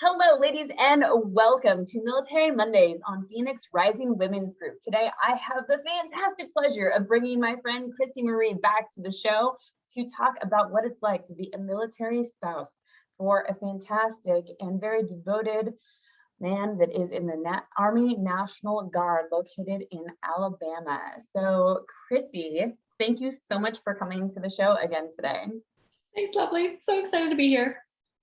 Hello, ladies, and welcome to Military Mondays on Phoenix Rising Women's Group. Today, I have the fantastic pleasure of bringing my friend Chrissy Marie back to the show to talk about what it's like to be a military spouse for a fantastic and very devoted man that is in the Army National Guard located in Alabama. So, Chrissy, thank you so much for coming to the show again today. Thanks, lovely. So excited to be here.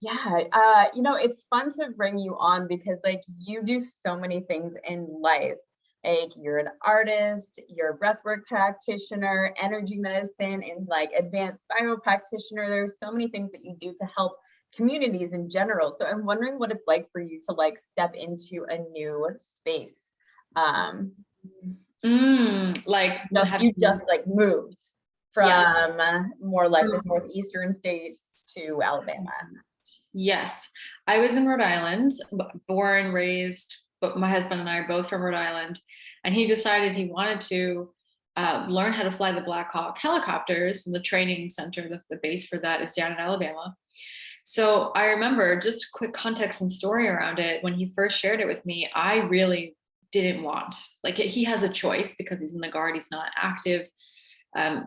Yeah, it's fun to bring you on because you do so many things in life. Like you're an artist, you're a breathwork practitioner, energy medicine, and advanced spiral practitioner. There's so many things that you do to help communities in general. So I'm wondering what it's like for you to step into a new space. You just moved from more like the northeastern states to Alabama. Yes, I was in Rhode Island, born, raised, but my husband and I are both from Rhode Island, and he decided he wanted to learn how to fly the Black Hawk helicopters, and the training center, the base for that is down in Alabama. So I remember, just a quick context and story around it, when he first shared it with me, I really didn't want, he has a choice because he's in the Guard, he's not active.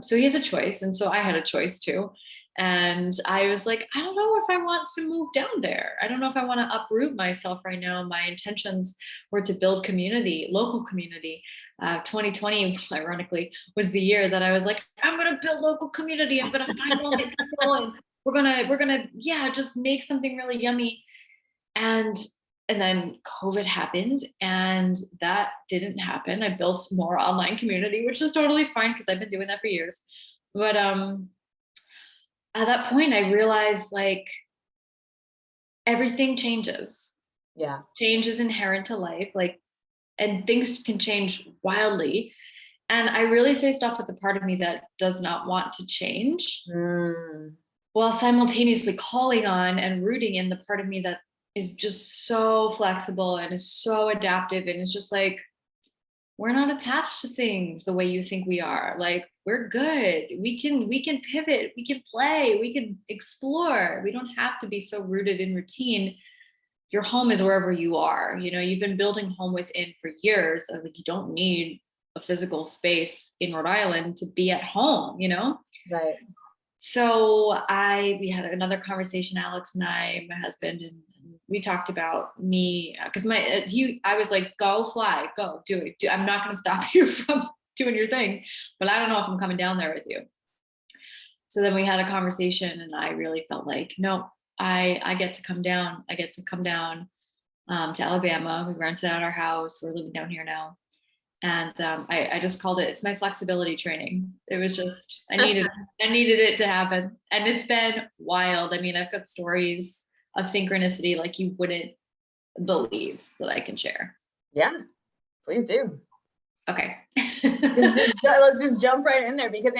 So he has a choice, and so I had a choice too. And I was like, I don't know if I want to move down there. I don't know if I want to uproot myself right now. My intentions were to build community, local community. 2020, ironically, was the year that I was like, I'm going to build local community. I'm going to find all the people, and we're gonna, just make something really yummy. And then COVID happened, and that didn't happen. I built more online community, which is totally fine because I've been doing that for years. But at that point, I realized everything changes. Yeah. Change is inherent to life, and things can change wildly. And I really faced off with the part of me that does not want to change, while simultaneously calling on and rooting in the part of me that is just so flexible and is so adaptive, and it's just we're not attached to things the way you think we are. We're good. We can pivot, we can play, we can explore. We don't have to be so rooted in routine. Your home is wherever you are. You've been building home within for years. I was like, you don't need a physical space in Rhode Island to be at home, Right. So we had another conversation, Alex and I, my husband, and we talked about me, because I was like, go fly, go do it. I'm not going to stop you from doing your thing, but I don't know if I'm coming down there with you. So then we had a conversation, and I really felt like, no, I get to come down. I get to come down to Alabama. We rented out our house. We're living down here now. And I just called it's my flexibility training. It was just, I needed it to happen. And it's been wild. I mean, I've got stories of synchronicity like you wouldn't believe that I can share. Yeah, please do. Okay. Let's just jump right in there, because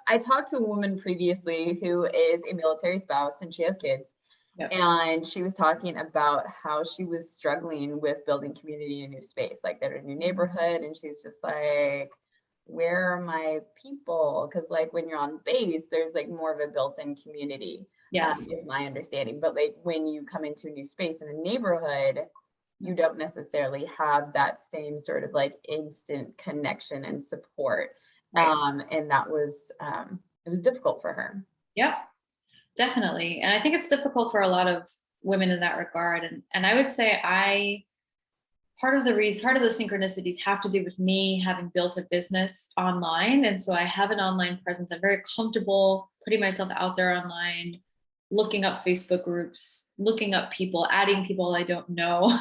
I talked to a woman previously who is a military spouse, and she has kids. Yep. And she was talking about how she was struggling with building community in a new space, they're in a new neighborhood, and she's just like, where are my people? Because when you're on base, there's more of a built-in community. Yes, is my understanding. But when you come into a new space in a neighborhood, you don't necessarily have that same sort of instant connection and support. Right. And that was it was difficult for her. Yep. Definitely. And I think it's difficult for a lot of women in that regard. And I would say part of the synchronicities have to do with me having built a business online. And so I have an online presence. I'm very comfortable putting myself out there online, looking up Facebook groups, looking up people, adding people I don't know.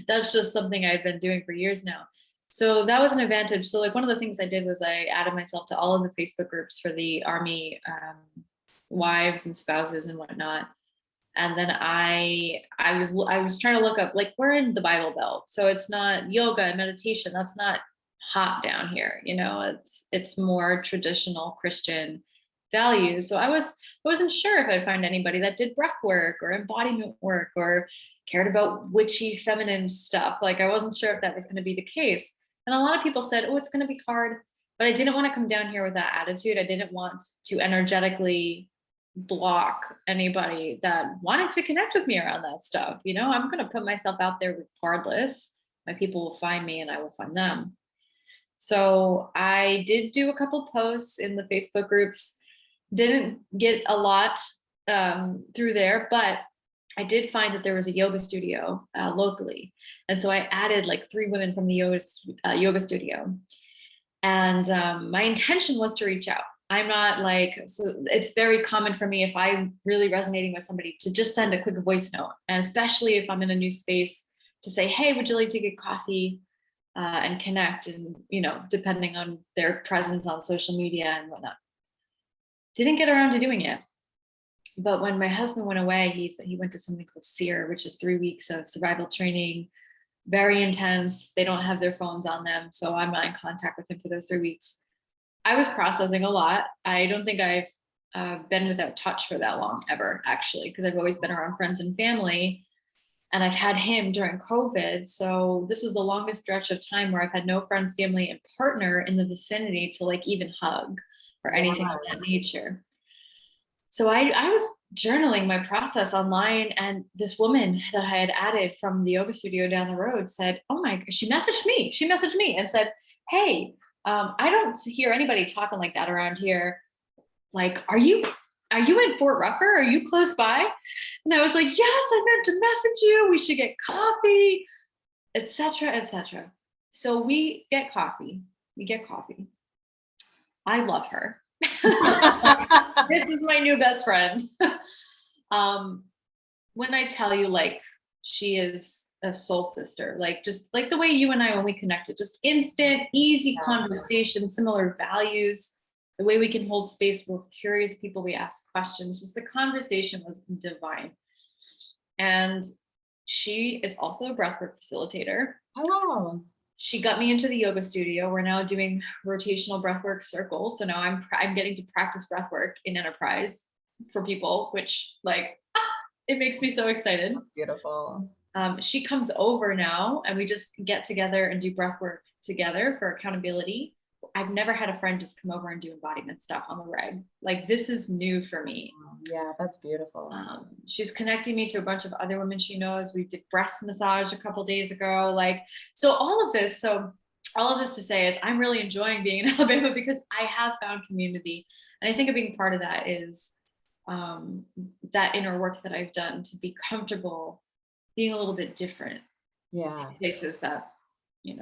That's just something I've been doing for years now. So that was an advantage. So one of the things I did was I added myself to all of the Facebook groups for the Army wives and spouses and whatnot. And then I was trying to look up, we're in the Bible Belt, so it's not yoga and meditation. That's not hot down here. It's more traditional Christian values. So I wasn't sure if I'd find anybody that did breath work or embodiment work or cared about witchy feminine stuff. I wasn't sure if that was going to be the case. And a lot of people said, oh, it's going to be hard. But I didn't want to come down here with that attitude. I didn't want to energetically block anybody that wanted to connect with me around that stuff. I'm going to put myself out there regardless. My people will find me and I will find them. So I did do a couple posts in the Facebook groups, didn't get a lot through there, but I did find that there was a yoga studio locally. And so I added like 3 women from the yoga studio. And my intention was to reach out. I'm not so it's very common for me if I'm really resonating with somebody to just send a quick voice note. And especially if I'm in a new space, to say, hey, would you like to get coffee and connect? And, depending on their presence on social media and whatnot. Didn't get around to doing it. But when my husband went away, he went to something called SEER, which is 3 weeks of survival training, very intense. They don't have their phones on them. So I'm not in contact with him for those 3 weeks. I was processing a lot. I don't think I've been without touch for that long ever, actually, because I've always been around friends and family. And I've had him during COVID. So this was the longest stretch of time where I've had no friends, family, and partner in the vicinity to even hug or anything of that nature. So I was journaling my process online, and this woman that I had added from the yoga studio down the road said, oh my, she messaged me and said, hey, I don't hear anybody talking like that around here. Are you in Fort Rucker? Are you close by? And I was like, yes, I meant to message you. We should get coffee, etc., etc. So we get coffee. I love her. This is my new best friend. When I tell you, she is a soul sister, just like the way you and I, when we connected, just instant, easy conversation, similar values, the way we can hold space with curious people, we ask questions, just the conversation was divine. And she is also a breathwork facilitator. Oh. She got me into the yoga studio. We're now doing rotational breathwork circles. So now I'm getting to practice breathwork in enterprise for people, which it makes me so excited. That's beautiful. She comes over now and we just get together and do breathwork together for accountability. I've never had a friend just come over and do embodiment stuff on the reg. This is new for me. Yeah, that's beautiful. She's connecting me to a bunch of other women she knows. We did breast massage a couple days ago. So all of this to say is I'm really enjoying being in Alabama because I have found community. And I think a big part of that is that inner work that I've done to be comfortable being a little bit different. Yeah. In places that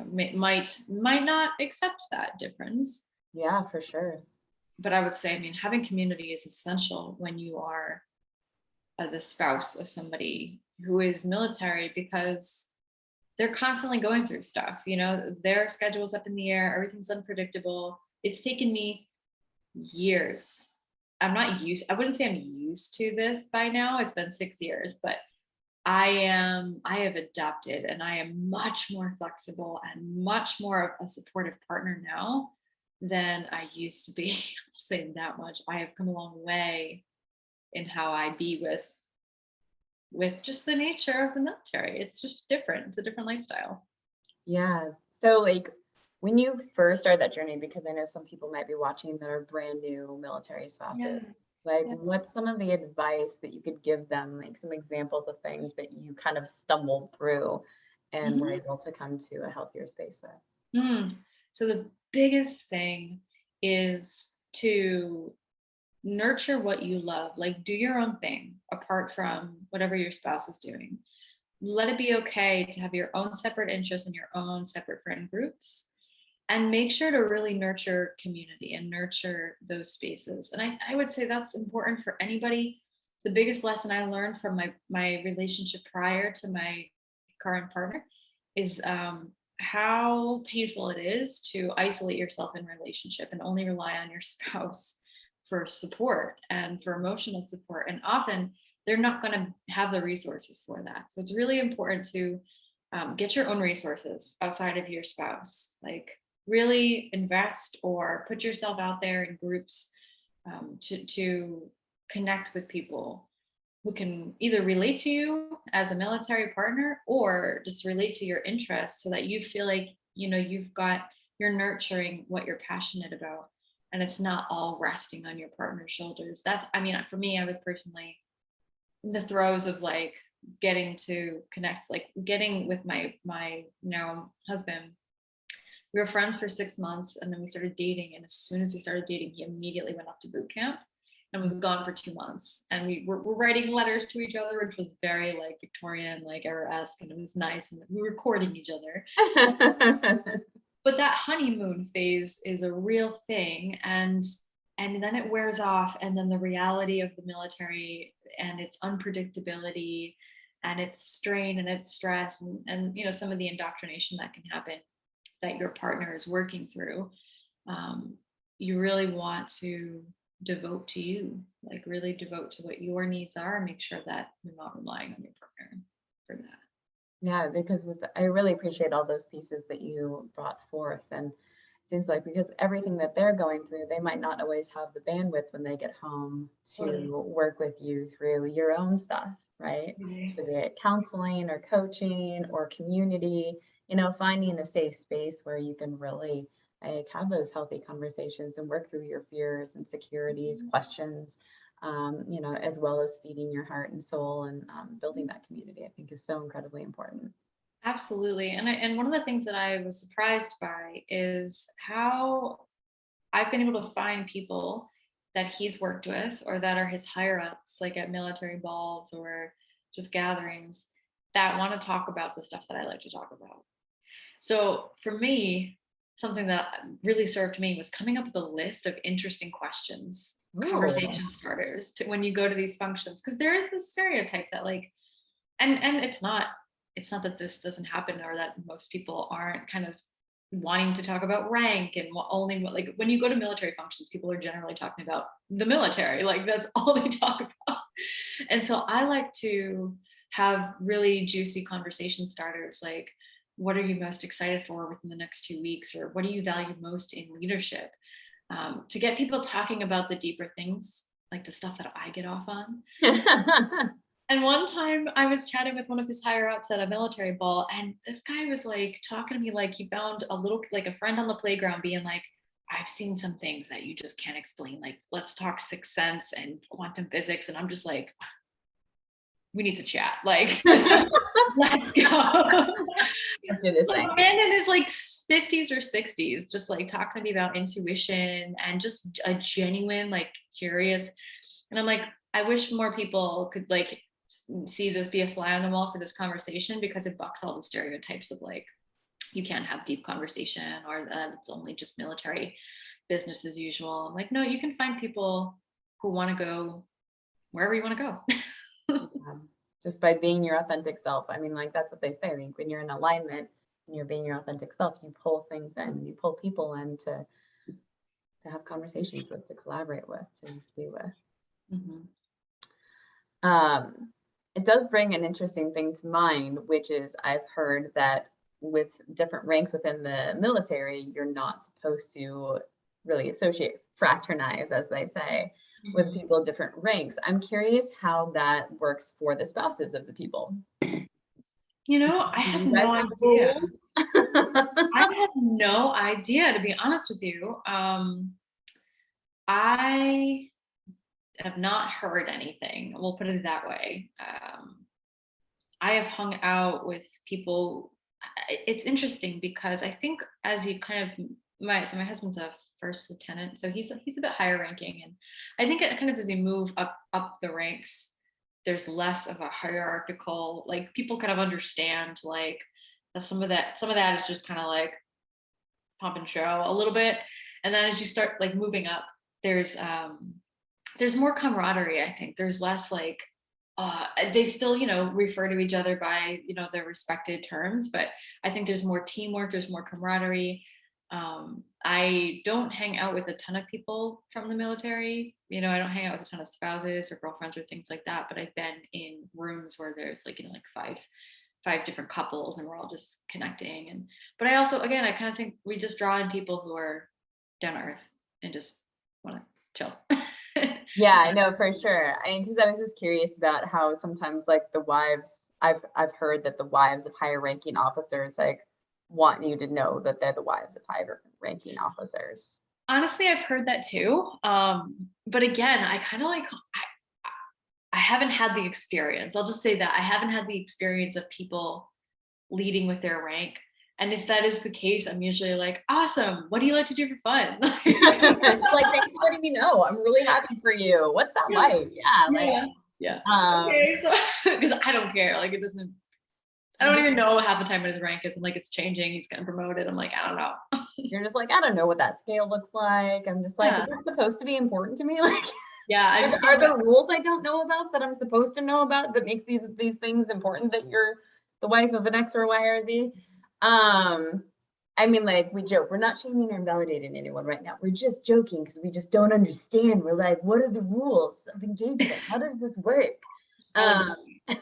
might not accept that difference. Yeah, for sure. But I would say, having community is essential when you are the spouse of somebody who is military, because they're constantly going through stuff. Their schedule's up in the air, everything's unpredictable. It's taken me years. I wouldn't say I'm used to this by now. It's been 6 years, but I have adapted, and I am much more flexible and much more of a supportive partner now than I used to be. I'll say that much. I have come a long way in how I be with just the nature of the military. It's just different. It's a different lifestyle. Yeah. So when you first started that journey, because I know some people might be watching that are brand new military spouses, what's some of the advice that you could give them, some examples of things that you kind of stumbled through and were able to come to a healthier space with? So the biggest thing is to nurture what you love. Do your own thing apart from whatever your spouse is doing. Let it be okay to have your own separate interests and your own separate friend groups. And make sure to really nurture community and nurture those spaces. And I would say that's important for anybody. The biggest lesson I learned from my relationship prior to my current partner is how painful it is to isolate yourself in relationship and only rely on your spouse for support and for emotional support. And often they're not going to have the resources for that. So it's really important to get your own resources outside of your spouse. Really invest or put yourself out there in groups to connect with people who can either relate to you as a military partner or just relate to your interests, so that you feel you're nurturing what you're passionate about. and it's not all resting on your partner's shoulders. That's, I mean, for me, I was personally in the throes of like getting to connect, like getting with my now husband. We were friends for 6 months, and then we started dating. And as soon as we started dating, he immediately went off to boot camp and was gone for 2 months. And we were writing letters to each other, which was very like Victorian, like era-esque, and it was nice. And we were courting each other. But that honeymoon phase is a real thing. And then it wears off. And then the reality of the military and its unpredictability and its strain and its stress and you know, some of the indoctrination that can happen that your partner is working through, you really want to devote to you, like really devote to what your needs are, and make sure that you're not relying on your partner for that. Yeah, because I really appreciate all those pieces that you brought forth. And it seems like because everything that they're going through, they might not always have the bandwidth when they get home to work with you through your own stuff, right? So be it counseling or coaching or community, you know, finding a safe space where you can really like have those healthy conversations and work through your fears, insecurities, questions, you know, as well as feeding your heart and soul and building that community, I think is so incredibly important. Absolutely. And one of the things that I was surprised by is how I've been able to find people that he's worked with or that are his higher ups, like at military balls or just gatherings, that want to talk about the stuff that I like to talk about. So for me, something that really served me was coming up with a list of interesting questions, conversation starters to when you go to these functions, because there is this stereotype that like, and it's not that this doesn't happen or that most people aren't kind of wanting to talk about rank and only like when you go to military functions, people are generally talking about the military, like that's all they talk about. And so I like to have really juicy conversation starters, like what are you most excited for within the next 2 weeks, or what do you value most in leadership, to get people talking about the deeper things, like the stuff that I get off on. And one time I was chatting with one of his higher ups at a military ball, and this guy was like talking to me like he found a little, like a friend on the playground being like, I've seen some things that you just can't explain. Like, let's talk sixth sense and quantum physics. And I'm just like, we need to chat. Like, let's go. Let's do this thing. A man in his like 50s or 60s, just like talking to me about intuition and just a genuine, like curious. And I'm like, I wish more people could like see this, be a fly on the wall for this conversation, because it bucks all the stereotypes of like, you can't have deep conversation or that it's only just military business as usual. I'm like, no, you can find people who want to go wherever you want to go. Just by being your authentic self. I mean, like that's what they say. I think when you're in alignment and you're being your authentic self, you pull things in, you pull people in to have conversations with, to collaborate with, to just be with. Mm-hmm. It does bring an interesting thing to mind, which is I've heard that with different ranks within the military, you're not supposed to really associate, fraternize, as they say, with people of different ranks. I'm curious how that works for the spouses of the people. You know, I have no idea. I have no idea, to be honest with you. I have not heard anything. We'll put it that way. I have hung out with people. It's interesting because I think as you kind of, my husband's a first lieutenant, so he's a bit higher ranking, and I think it kind of as you move up the ranks, there's less of a hierarchical, like people kind of understand like that some of that is just kind of like pump and show a little bit, and then as you start like moving up, there's more camaraderie. I think there's less like they still, you know, refer to each other by, you know, their respected terms, but I think there's more teamwork, there's more camaraderie. I don't hang out with a ton of people from the military. You know, I don't hang out with a ton of spouses or girlfriends or things like that, but I've been in rooms where there's like, you know, like five different couples and we're all just connecting. But I also, again, I kind of think we just draw in people who are down to earth and just want to chill. Yeah, I know for sure. I mean, because I was just curious about how sometimes like the wives, I've heard that the wives of higher ranking officers like want you to know that they're the wives of higher ranking officers. Honestly, I've heard that too. But again, I kind of like, I haven't had the experience. I'll just say that I haven't had the experience of people leading with their rank. And if that is the case, I'm usually like, awesome. What do you like to do for fun? Like, thanks for letting me know. I'm really happy for you. What's that like? Yeah. Okay. So, because I don't care. Like, it doesn't, I don't even know half the time what his rank is. And like, it's changing. He's getting promoted. I'm like, I don't know. You're just like, I don't know what that scale looks like. I'm just like, is it supposed to be important to me? Like, yeah. Are there rules I don't know about that I'm supposed to know about that makes these things important, that you're the wife of an X or Y or Z? I mean, like, we joke, we're not shaming or invalidating anyone right now. We're just joking because we just don't understand. We're like, what are the rules of engagement? How does this work? That's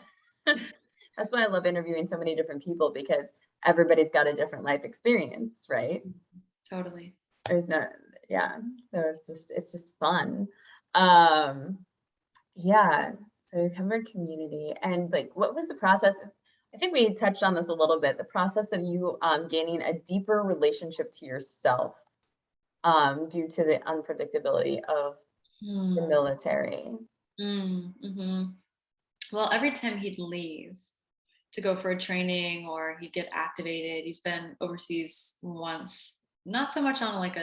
why I love interviewing so many different people, because everybody's got a different life experience, right? Totally. There's no, so it's just fun. Yeah, so we covered community, and like, what was the process? I think we touched on this a little bit, the process of you gaining a deeper relationship to yourself due to the unpredictability of the military. Well, every time he'd leave to go for a training or he'd get activated, he's been overseas once, not so much on like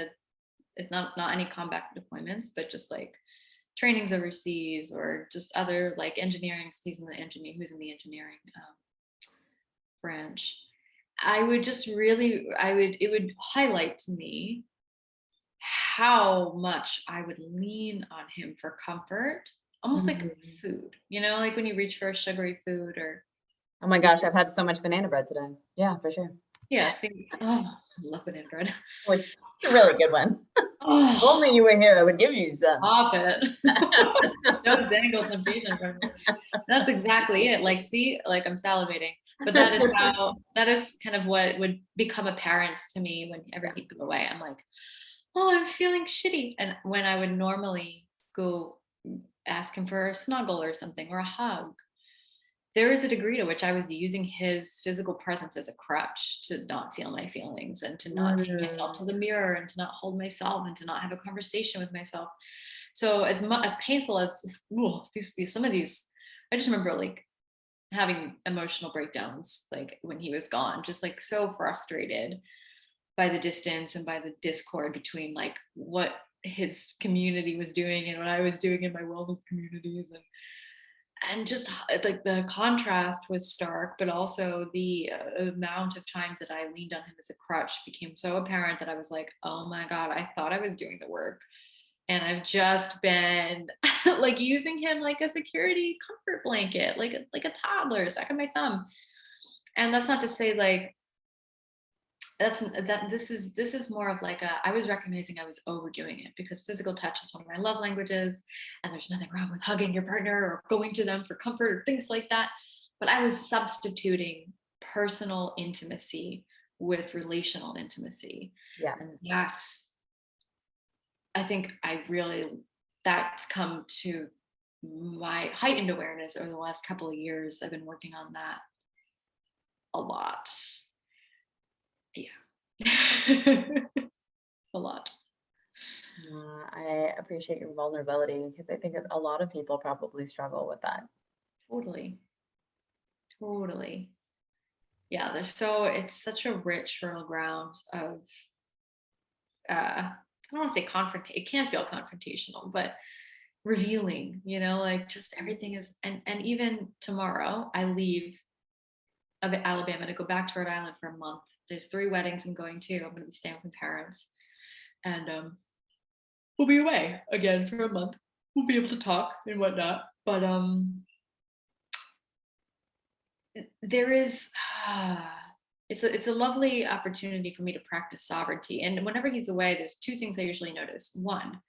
it's not any combat deployments, but just like trainings overseas or just other like engineering. Who's in the engineering branch. It would highlight to me how much I would lean on him for comfort, almost like food, like when you reach for a sugary food or. Oh my gosh, I've had so much banana bread today. Yeah, for sure. Yeah, see, I love banana bread. It's a really good one. If only you were here, I would give you some. Stop it. Don't dangle temptation from me. That's exactly it. Like, see, like I'm salivating. But that is kind of what would become apparent to me whenever he'd go away. I'm like, oh, I'm feeling shitty. And when I would normally go ask him for a snuggle or something or a hug, there is a degree to which I was using his physical presence as a crutch to not feel my feelings and to not take myself to the mirror and to not hold myself and to not have a conversation with myself. So as painful as some of these, I just remember like having emotional breakdowns, like when he was gone, just like so frustrated by the distance and by the discord between like what his community was doing and what I was doing in my wellness communities, and just like the contrast was stark, but also the amount of times that I leaned on him as a crutch became so apparent that I was like, oh my God, I thought I was doing the work. And I've just been like using him like a security comfort blanket, like a toddler stuck in my thumb. And that's not to say like, this is more of like I was recognizing I was overdoing it, because physical touch is one of my love languages, and there's nothing wrong with hugging your partner or going to them for comfort or things like that. But I was substituting personal intimacy with relational intimacy. Yeah. And I think that's come to my heightened awareness over the last couple of years. I've been working on that a lot. Yeah. A lot. I appreciate your vulnerability, because I think a lot of people probably struggle with that. Totally. Yeah, it's such a rich fertile ground of I don't want to say it can't feel confrontational, but revealing, like just everything is, and even tomorrow I leave of Alabama to go back to Rhode Island for a month. There's 3 weddings I'm going to. I'm going to be staying with my parents, and we'll be away again for a month. We'll be able to talk and whatnot, but there is it's a lovely opportunity for me to practice sovereignty. And whenever he's away, there's 2 things I usually notice. One,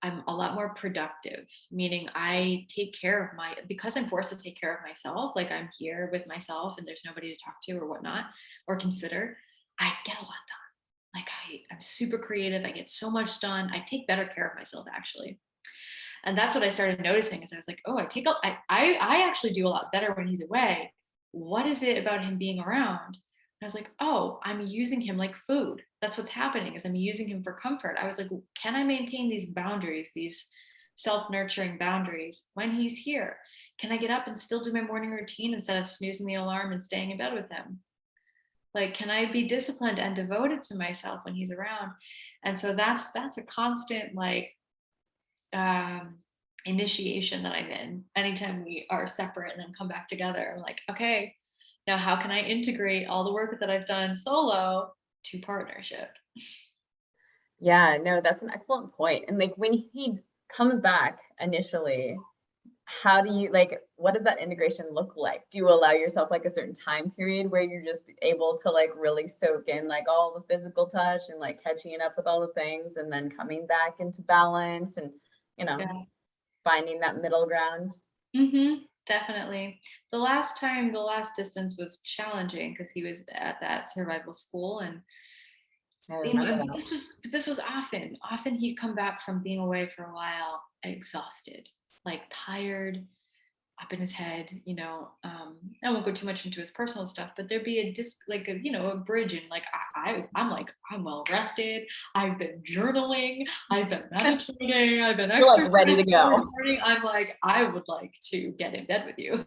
I'm a lot more productive, meaning I take care of because I'm forced to take care of myself, like I'm here with myself and there's nobody to talk to or whatnot, or consider, I get a lot done. Like I'm super creative. I get so much done. I take better care of myself, actually. And that's what I started noticing, is I was like, oh, I actually do a lot better when he's away. What is it about him being around? And I was like, oh, I'm using him like food. that's what's happening, is I'm using him for comfort. I was like, can I maintain these boundaries, these self-nurturing boundaries when he's here? Can I get up and still do my morning routine instead of snoozing the alarm and staying in bed with him? Like, can I be disciplined and devoted to myself when he's around? And so that's a constant, like, initiation that I'm in anytime we are separate and then come back together. I'm like, okay, now how can I integrate all the work that I've done solo to partnership? Yeah, no, that's an excellent point. And like when he comes back initially, how do you like, what does that integration look like? Do you allow yourself like a certain time period where you're just able to like really soak in like all the physical touch and like catching up with all the things and then coming back into balance and, you know, Yeah. finding that middle ground? Definitely. The last distance was challenging because he was at that survival school, and I remember that. this was often he'd come back from being away for a while exhausted, like tired, up in his head, I won't go too much into his personal stuff, but there'd be a bridge, and like I'm like, I'm well rested, I've been journaling, I've been meditating, I've been You're like exercising ready to go. I'm like, I would like to get in bed with you.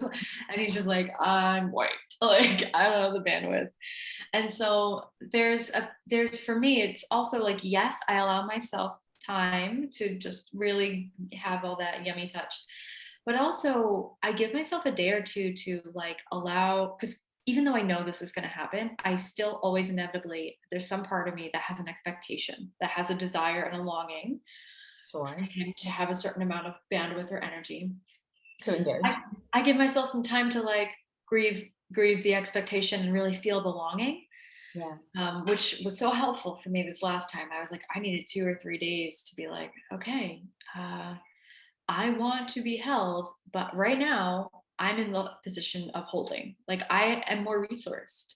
And he's just like, I'm white, like I don't have the bandwidth. And so there's for me, it's also like, yes, I allow myself time to just really have all that yummy touch. But also I give myself a day or two to like allow, because even though I know this is going to happen, I still always inevitably, there's some part of me that has an expectation, that has a desire and a longing Sure. for him to have a certain amount of bandwidth or energy. To engage. I give myself some time to like grieve the expectation and really feel the longing. Yeah. Which was so helpful for me this last time. I was like, I needed 2 or 3 days to be like, okay, I want to be held, but right now I'm in the position of holding. Like I am more resourced.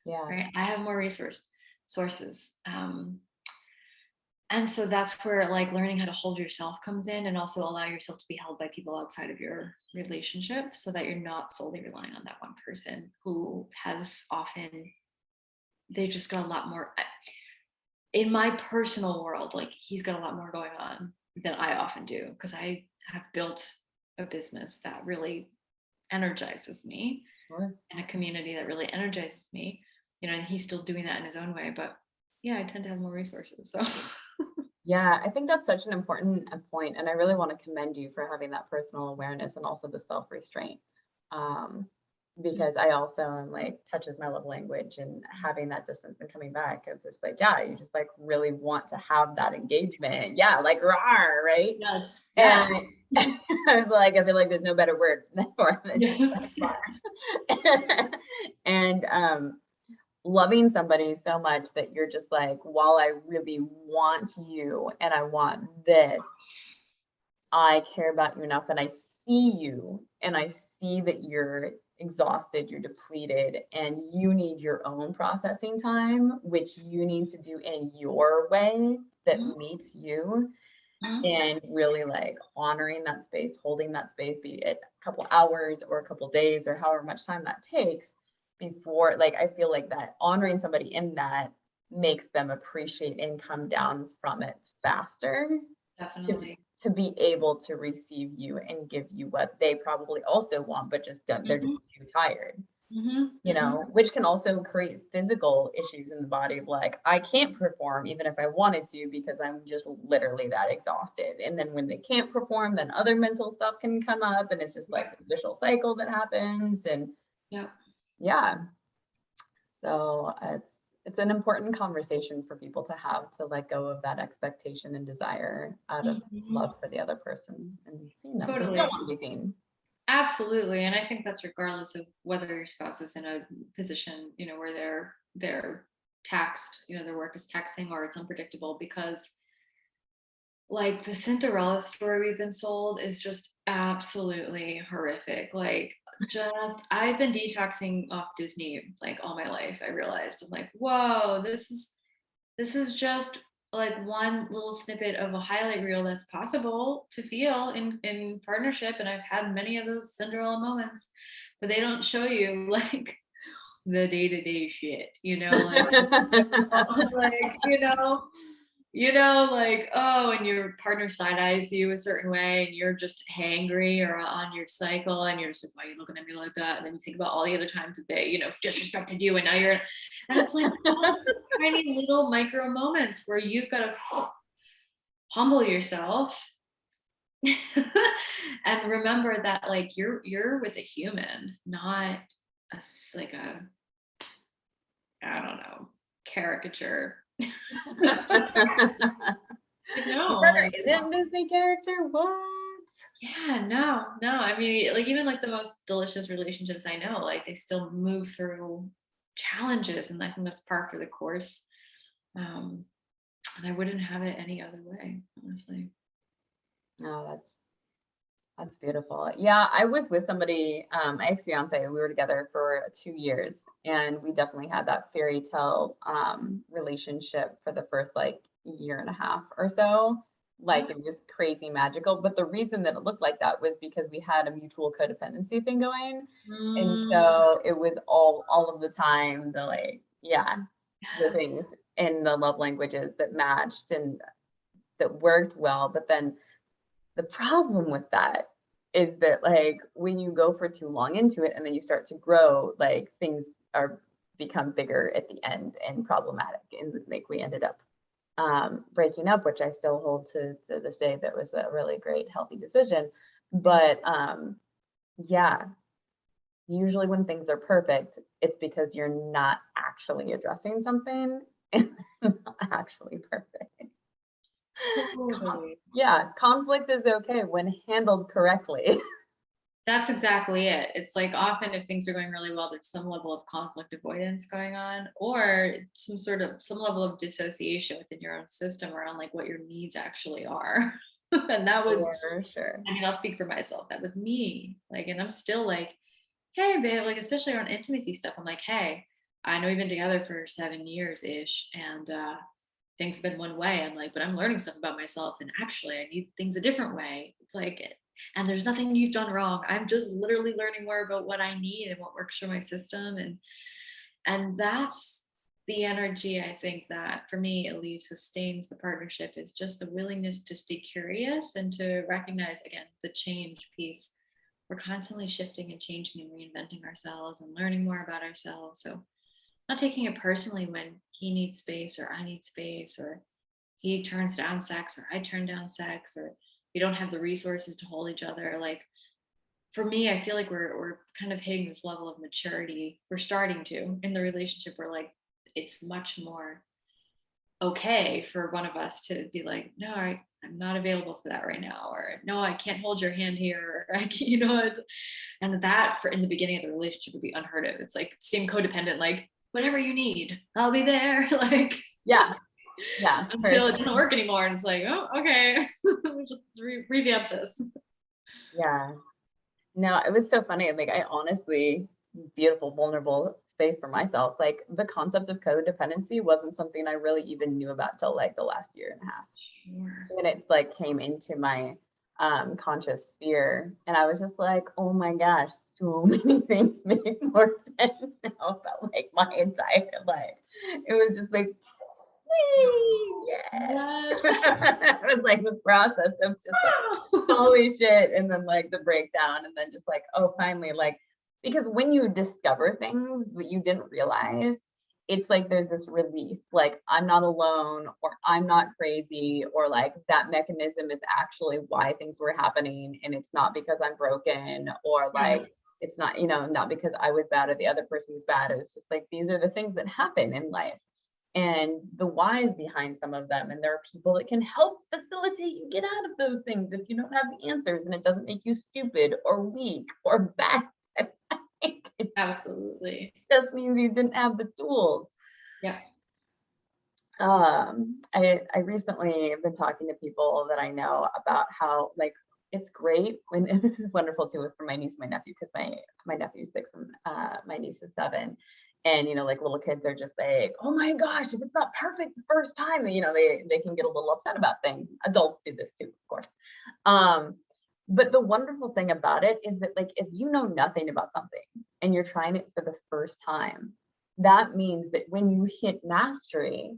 Yeah. Right? I have more resource sources. And so that's where like learning how to hold yourself comes in, and also allow yourself to be held by people outside of your relationship, so that you're not solely relying on that one person who has often, they just got a lot more. In my personal world, like he's got a lot more going on than I often do, because I have built a business that really energizes me. Sure. And a community that really energizes me, and he's still doing that in his own way, but yeah, I tend to have more resources. So Yeah, I think that's such an important point, and I really want to commend you for having that personal awareness and also the self-restraint. Because I also am like, touch is my love language, and having that distance and coming back, it's just like, yeah, you just like really want to have that engagement. Yeah, like rawr, right? yes. And I feel like there's no better word for it. Yes. And loving somebody so much that you're just like, while I really want you and I want this, I care about you enough, and I see you and I see that you're exhausted, you're depleted, and you need your own processing time, which you need to do in your way that meets you. And really like honoring that space, holding that space, be it a couple hours or a couple days or however much time that takes, before, like, I feel like that honoring somebody in that makes them appreciate and come down from it faster. Definitely. To be able to receive you and give you what they probably also want, but just don't, they're just too tired. Which can also create physical issues in the body of like, I can't perform even if I wanted to, because I'm just literally that exhausted. And then when they can't perform, then other mental stuff can come up, and it's just like a vicious cycle that happens. And so it's an important conversation for people to have, to let go of that expectation and desire out of love for the other person and seeing them. Totally. You don't want to be seen. Absolutely. And I think that's regardless of whether your spouse is in a position, where they're taxed, their work is taxing or it's unpredictable, because like the Cinderella story we've been sold is just absolutely horrific. Like I've been detoxing off Disney like all my life. I realized I'm like, whoa, this is just like one little snippet of a highlight reel that's possible to feel in partnership. And I've had many of those Cinderella moments, but they don't show you like the day-to-day shit, like, like, like, oh, and your partner side eyes you a certain way and you're just hangry or on your cycle and you're just like, why are you looking at me like that? And then you think about all the other times that they, disrespected you and now you're, and it's like all these tiny little micro moments where you've got to humble yourself and remember that like you're with a human, not like a, I don't know, caricature. Like, isn't Disney character? What? Yeah, no. I mean, like even like the most delicious relationships I know, like they still move through challenges, and I think that's par for the course. And I wouldn't have it any other way, honestly. Oh, that's beautiful. Yeah, I was with somebody, my ex-fiance, we were together for 2 years, and we definitely had that fairy tale relationship for the first like year and a half or so. Like it was crazy magical. But the reason that it looked like that was because we had a mutual codependency thing going. And so it was all of the time, the like, the things in the love languages that matched and that worked well. But then the problem with that is that like when you go for too long into it and then you start to grow, like things become bigger at the end and problematic. And like we ended up breaking up, which I still hold to this day. That was a really great, healthy decision. But usually when things are perfect, it's because you're not actually addressing something and not actually perfect. Totally. Conflict is okay when handled correctly. That's exactly it. It's like often if things are going really well, there's some level of conflict avoidance going on, or some level of dissociation within your own system around like what your needs actually are. And that was, for sure. I mean, I'll speak for myself. That was me. Like, and I'm still like, hey, babe, like, especially around intimacy stuff. I'm like, hey, I know we've been together for 7 years ish, and things have been one way. I'm like, but I'm learning stuff about myself, and actually, I need things a different way. It's like, and there's nothing you've done wrong. I'm just literally learning more about what I need and what works for my system, and that's the energy I think that for me at least sustains the partnership, is just the willingness to stay curious and to recognize again the change piece. We're constantly shifting and changing and reinventing ourselves and learning more about ourselves. So not taking it personally when he needs space or I need space, or he turns down sex or I turn down sex, or we don't have the resources to hold each other. Like for me, I feel like we're kind of hitting this level of maturity. We're starting to in the relationship where like it's much more okay for one of us to be like, no, I'm not available for that right now, or no, I can't hold your hand here, or and that for in the beginning of the relationship would be unheard of. It's like same codependent, like whatever you need, I'll be there. Like until it doesn't work anymore, and it's like, oh, okay, just revamp this. No, it was so funny. Like I honestly, beautiful, vulnerable space for myself. Like the concept of codependency wasn't something I really even knew about till like the last year and a half. Sure. And it's like came into my conscious sphere, and I was just like, oh my gosh, so many things make more sense now about like my entire life. It was just like, yes. It was like this process of just like, holy shit, and then like the breakdown, and then just like, oh, finally, like, because when you discover things that you didn't realize, it's like there's this relief, like I'm not alone, or I'm not crazy, or like that mechanism is actually why things were happening, and it's not because I'm broken, or like it's not, not because I was bad or the other person was bad. It's just like these are the things that happen in life and the whys behind some of them. And there are people that can help facilitate you get out of those things if you don't have the answers, and it doesn't make you stupid or weak or bad. Absolutely. It just means you didn't have the tools. Yeah. I recently have been talking to people that I know about how like it's great when, and this is wonderful too for my niece and my nephew, because my nephew's 6 and my niece is 7. And, like little kids are just like, oh my gosh, if it's not perfect the first time, they can get a little upset about things. Adults do this too, of course. But the wonderful thing about it is that like, if you know nothing about something, and you're trying it for the first time, that means that when you hit mastery,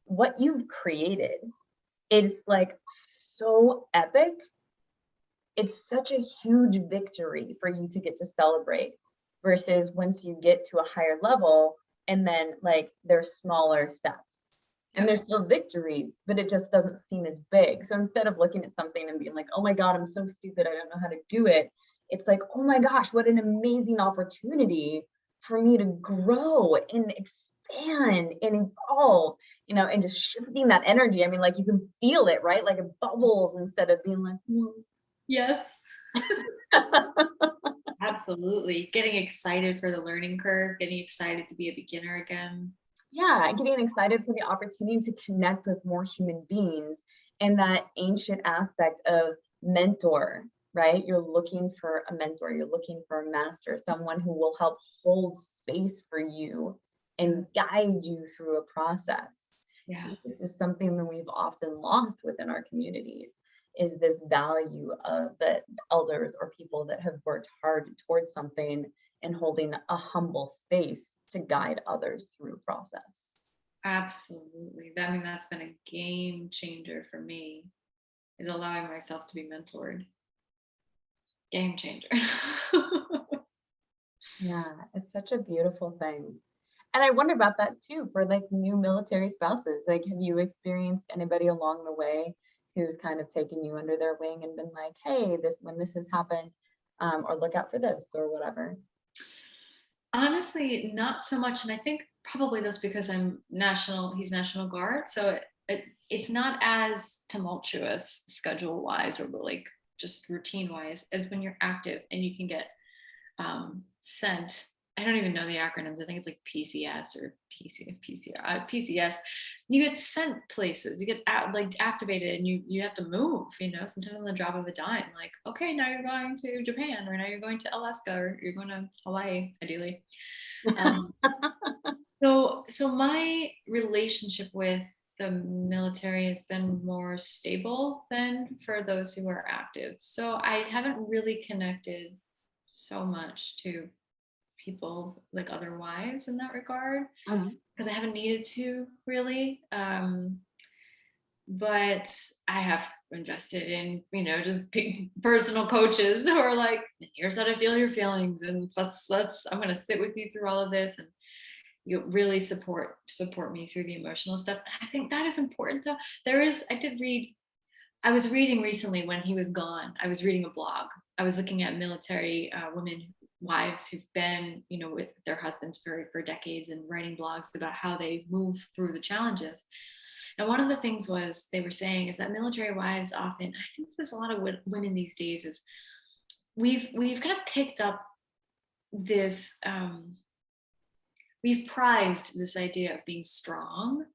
what you've created is like so epic. It's such a huge victory for you to get to celebrate, versus once you get to a higher level and then like there's smaller steps and there's still victories, but it just doesn't seem as big. So instead of looking at something and being like, oh my God, I'm so stupid, I don't know how to do it, it's like, oh my gosh, what an amazing opportunity for me to grow and expand and evolve, you know, and just shifting that energy. I mean, like you can feel it, right? Like it bubbles instead of being like, Yes. Absolutely. Getting excited for the learning curve, getting excited to be a beginner again. Yeah, getting excited for the opportunity to connect with more human beings, and that ancient aspect of mentor, right? You're looking for a mentor, you're looking for a master, someone who will help hold space for you and guide you through a process. Yeah. This is something that we've often lost within our communities, is this value of the elders or people that have worked hard towards something and holding a humble space to guide others through process. Absolutely. I mean, that's been a game changer for me, is allowing myself to be mentored. Game changer. Yeah, it's such a beautiful thing. And I wonder about that too for like new military spouses. Like, have you experienced anybody along the way who's kind of taken you under their wing and been like, hey, this when this has happened, or look out for this or whatever? Honestly, not so much. And I think probably that's because he's National Guard. So it's not as tumultuous schedule wise or like just routine wise as when you're active and you can get sent. I don't even know the acronyms. I think it's like PCS or PCS. You get sent places. You get activated, and you have to move. You know, sometimes on the drop of a dime. Like, okay, now you're going to Japan, or now you're going to Alaska, or you're going to Hawaii, ideally. So my relationship with the military has been more stable than for those who are active. So I haven't really connected so much to people like other wives in that regard, because I haven't needed to really. But I have invested in, you know, just personal coaches who are like, here's how to feel your feelings, and let's I'm going to sit with you through all of this, and you really support me through the emotional stuff. And I think that is important though. I was reading recently when he was gone. I was reading a blog. I was looking at military women, wives who've been, you know, with their husbands for decades, and writing blogs about how they move through the challenges. And one of the things they were saying is that military wives often, I think there's a lot of women these days, is we've kind of picked up this, we've prized this idea of being strong,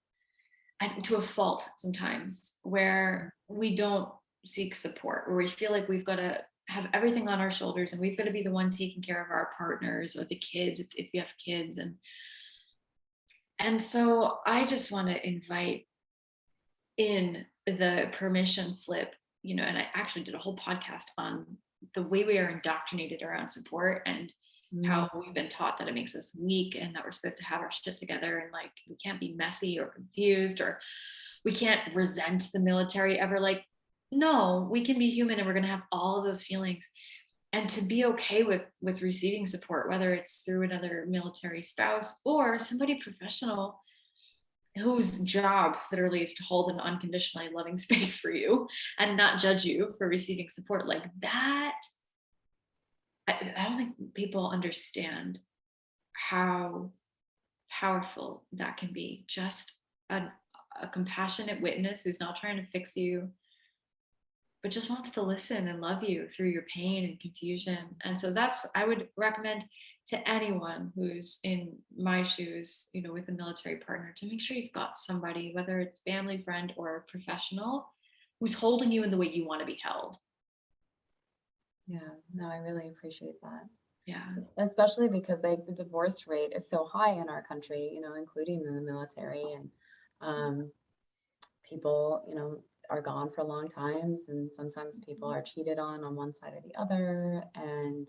I think, to a fault sometimes, where we don't seek support, where we feel like we've got to have everything on our shoulders and we've got to be the one taking care of our partners or the kids if you have kids. And so I just want to invite in the permission slip, you know, and I actually did a whole podcast on the way we are indoctrinated around support, and how we've been taught that it makes us weak and that we're supposed to have our shit together, and like we can't be messy or confused, or we can't resent the military ever. Like, no, we can be human, and we're going to have all of those feelings, and to be okay with receiving support, whether it's through another military spouse or somebody professional whose job literally is to hold an unconditionally loving space for you and not judge you for receiving support. Like that, I don't think people understand how powerful that can be. Just a compassionate witness who's not trying to fix you, but just wants to listen and love you through your pain and confusion. And so I would recommend to anyone who's in my shoes, you know, with a military partner, to make sure you've got somebody, whether it's family, friend, or professional, who's holding you in the way you want to be held. Yeah, no, I really appreciate that. Yeah. Especially because like the divorce rate is so high in our country, you know, including in the military, and people, you know, are gone for long times, and sometimes people are cheated on one side or the other, and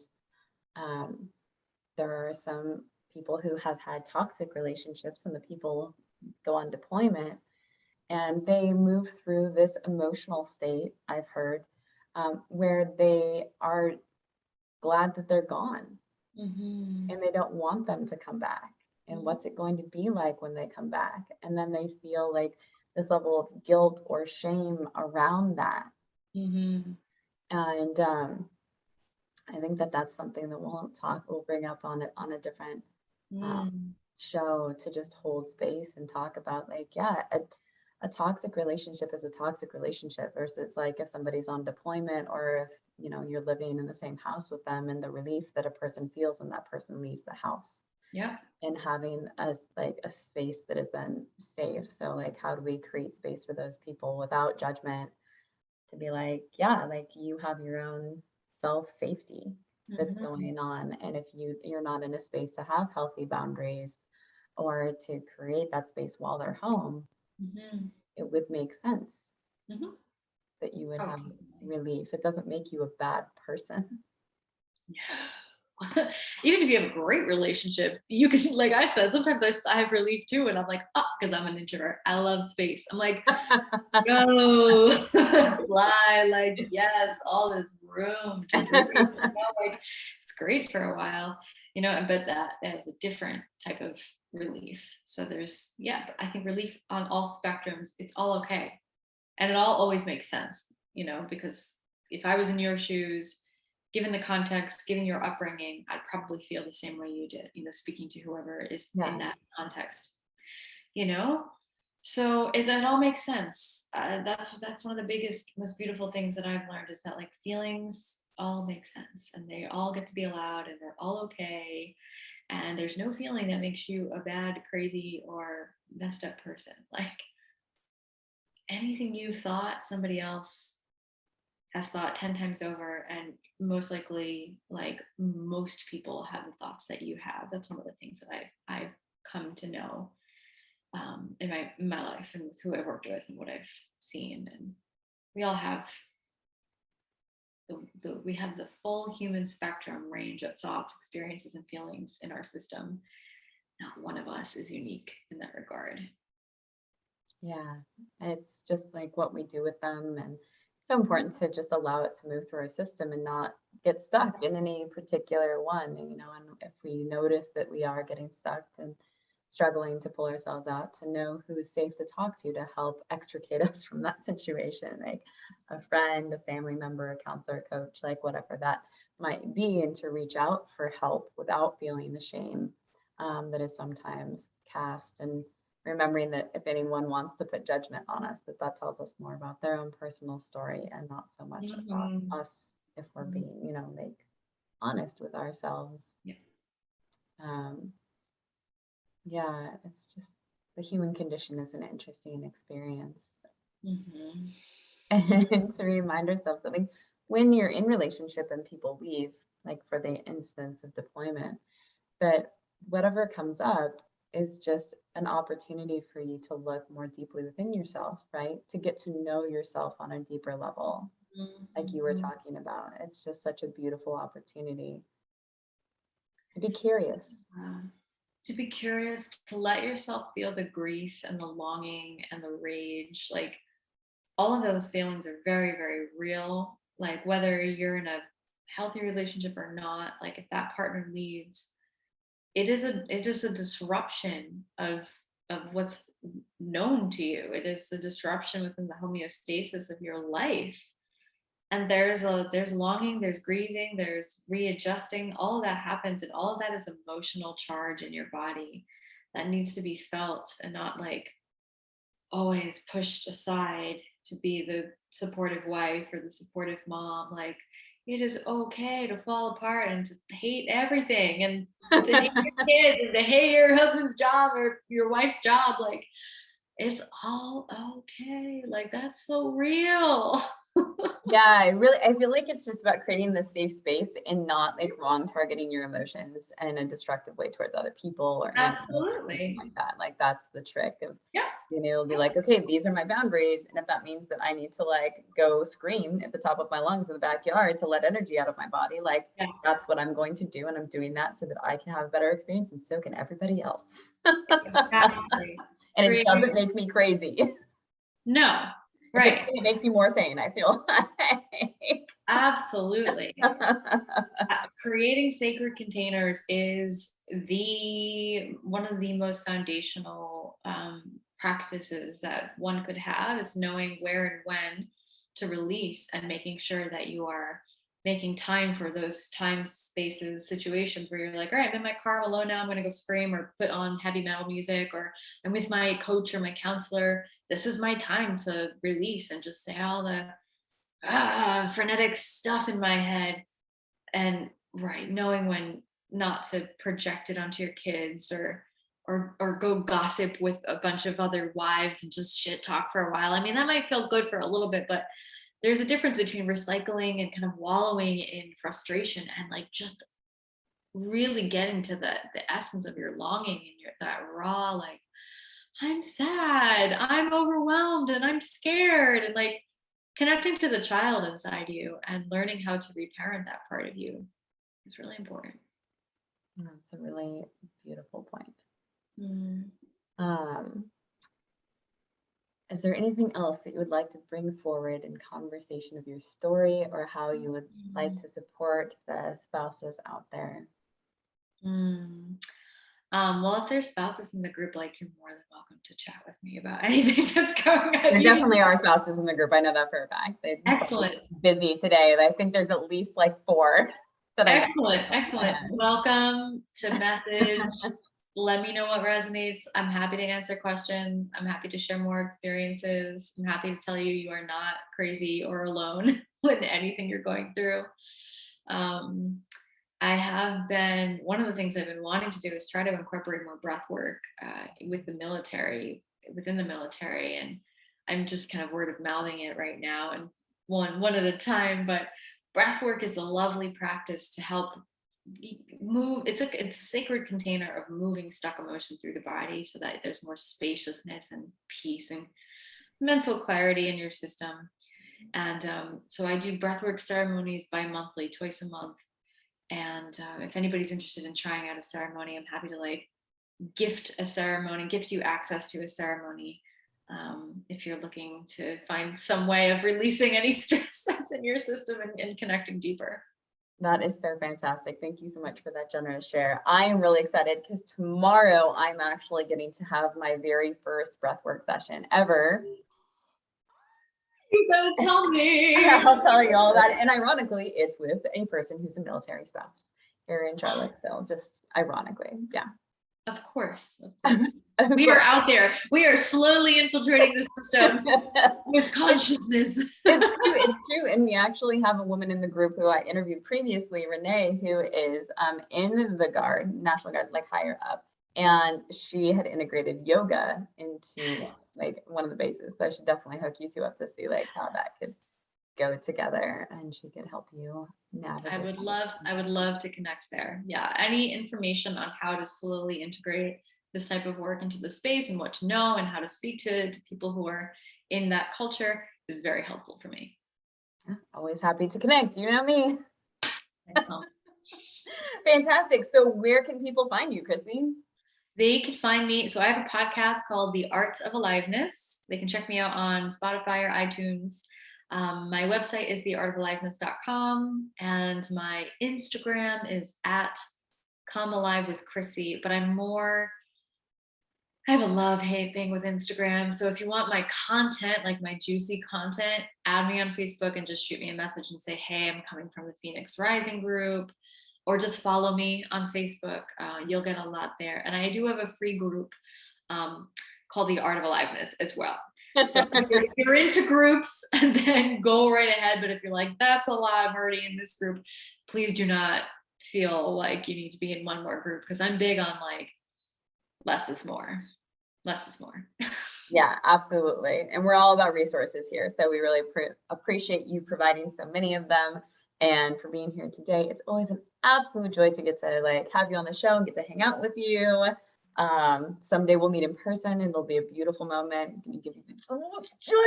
there are some people who have had toxic relationships, and the people go on deployment and they move through this emotional state, I've heard, where they are glad that they're gone Mm-hmm. and they don't want them to come back. And what's it going to be like when they come back? And then they feel like this level of guilt or shame around that. Mm-hmm. And I think that that's something that we'll bring up on a different show, to just hold space and talk about, like, yeah, a toxic relationship is a toxic relationship versus like if somebody's on deployment, or if you're living in the same house with them, and the relief that a person feels when that person leaves the house. Yeah. And having a space that is then safe. So like, how do we create space for those people without judgment, to be like, yeah, like, you have your own self safety that's going on, and if you're not in a space to have healthy boundaries or to create that space while they're home, it would make sense that you would have relief. It doesn't make you a bad person. Even if you have a great relationship, you can, like I said, sometimes I have relief too, and I'm like, oh, because I'm an introvert, I love space. I'm like, go fly, like, yes, all this room to breathe. Like, it's great for a while, but that is a different type of relief. So there's, but I think relief on all spectrums, it's all okay, and it all always makes sense, because if I was in your shoes, given the context, given your upbringing, I'd probably feel the same way you did, speaking to whoever is in that context, so that all makes sense. That's one of the biggest, most beautiful things that I've learned, is that like feelings all make sense, and they all get to be allowed, and they're all okay. And there's no feeling that makes you a bad, crazy, or messed up person. Like, anything you've thought, somebody else has thought 10 times over, and most likely, like, most people have the thoughts that you have. That's one of the things that I've come to know in my life, and with who I've worked with and what I've seen. And we all have we have the full human spectrum range of thoughts, experiences, and feelings in our system. Not one of us is unique in that regard. Yeah, it's just like what we do with them, and it's so important to just allow it to move through our system and not get stuck in any particular one. And if we notice that we are getting stuck and struggling to pull ourselves out, to know who is safe to talk to help extricate us from that situation, like a friend, a family member, a counselor, a coach, like whatever that might be, and to reach out for help without feeling the shame that is sometimes cast, and remembering that if anyone wants to put judgment on us, that tells us more about their own personal story and not so much about us, if we're being, like, honest with ourselves. Yeah, it's just, the human condition is an interesting experience. And to remind ourselves that, like, when you're in relationship and people leave, like for the instance of deployment, that whatever comes up is just an opportunity for you to look more deeply within yourself, right? To get to know yourself on a deeper level, like you were talking about. It's just such a beautiful opportunity to be curious. To be curious, to let yourself feel the grief and the longing and the rage. Like, all of those feelings are very, very real. Like, whether you're in a healthy relationship or not, like, if that partner leaves, it is a disruption of what's known to you. It is the disruption within the homeostasis of your life. And there's longing, there's grieving, there's readjusting. All of that happens, and all of that is emotional charge in your body that needs to be felt, and not like always pushed aside to be the supportive wife or the supportive mom. Like, it is okay to fall apart and to hate everything, and to hate your kids, and to hate your husband's job or your wife's job. Like, it's all okay. Like, that's so real. Yeah, I feel like it's just about creating this safe space and not like wrong targeting your emotions in a destructive way towards other people or animals or anything Absolutely. like that. Like that's the trick of Yeah. being able to be like, okay, these are my boundaries. And if that means that I need to like go scream at the top of my lungs in the backyard to let energy out of my body, like Yes. that's what I'm going to do. And I'm doing that so that I can have a better experience and so can everybody else. Exactly. And it Creating, doesn't make me crazy. no, If right. anything, it makes me more sane, I feel like. Absolutely. Creating sacred containers is one of the most foundational practices that one could have, is knowing where and when to release and making sure that you are making time for those time spaces, situations where you're like, all right, I'm in my car, I'm alone now, I'm going to go scream or put on heavy metal music, or I'm with my coach or my counselor. This is my time to release and just say all the frenetic stuff in my head. And right, knowing when not to project it onto your kids, or go gossip with a bunch of other wives and just shit talk for a while. I mean, that might feel good for a little bit, but there's a difference between recycling and kind of wallowing in frustration and like just really getting to the essence of your longing and that raw, like, I'm sad, I'm overwhelmed, and I'm scared, and like connecting to the child inside you and learning how to reparent that part of you is really important. That's a really beautiful point. Mm. Is there anything else that you would like to bring forward in conversation of your story, or how you would like to support the spouses out there? Well, if there's spouses in the group, like, you're more than welcome to chat with me about anything that's going on. There definitely are spouses in the group. I know that for a fact. They're Excellent. busy today. I think there's at least like 4 that I Excellent. Welcome to message. Let me know what resonates. I'm happy to answer questions. I'm happy to share more experiences. I'm happy to tell you you are not crazy or alone with anything you're going through. One of the things I've been wanting to do is try to incorporate more breath work within the military. And I'm just kind of word of mouthing it right now, and one at a time. But breath work is a lovely practice to help move. It's a sacred container of moving stuck emotion through the body so that there's more spaciousness and peace and mental clarity in your system. And so I do breathwork ceremonies bi-monthly, twice a month. And if anybody's interested in trying out a ceremony, I'm happy to like gift you access to a ceremony. If you're looking to find some way of releasing any stress that's in your system and connecting deeper. That is so fantastic. Thank you so much for that generous share. I am really excited because tomorrow I'm actually getting to have my very first breathwork session ever. You gotta tell me. I'll tell you all about it. And ironically, it's with a person who's a military spouse here in Charlottesville, just ironically. Yeah. Of course. We are out there. We are slowly infiltrating the system with consciousness. It's true. And we actually have a woman in the group who I interviewed previously, Renee, who is in the Guard, National Guard, like higher up. And she had integrated yoga into like one of the bases. So I should definitely hook you two up to see like how that could go together, and she could help you navigate. I would love to connect there. Yeah. Any information on how to slowly integrate this type of work into the space and what to know and how to speak to people who are in that culture is very helpful for me. Always happy to connect. You know me. Fantastic. So where can people find you, Chrissy? They could find me. So I have a podcast called The Art of Aliveness. They can check me out on Spotify or iTunes. My website is theartofaliveness.com, and my Instagram is at Come Alive with Chrissy. But I have a love-hate thing with Instagram. So if you want my content, like my juicy content, add me on Facebook and just shoot me a message and say, hey, I'm coming from the Phoenix Rising group. Or just follow me on Facebook. You'll get a lot there. And I do have a free group called The Art of Aliveness as well. So if you're into groups, then go right ahead. But if you're like, that's a lot, I'm already in this group, please do not feel like you need to be in one more group, because I'm big on like less is more. Yeah, absolutely. And we're all about resources here. So we really appreciate you providing so many of them and for being here today. It's always an absolute joy to get to like have you on the show and get to hang out with you. Someday we'll meet in person and it'll be a beautiful moment. I'm gonna give you so much joy.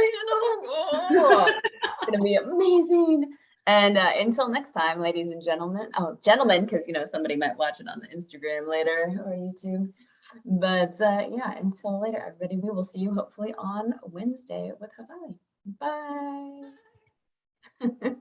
It's gonna be amazing. And until next time, ladies and gentlemen, gentlemen, because somebody might watch it on the Instagram later or YouTube. But yeah, until later, everybody, we will see you hopefully on Wednesday with Havali. Bye.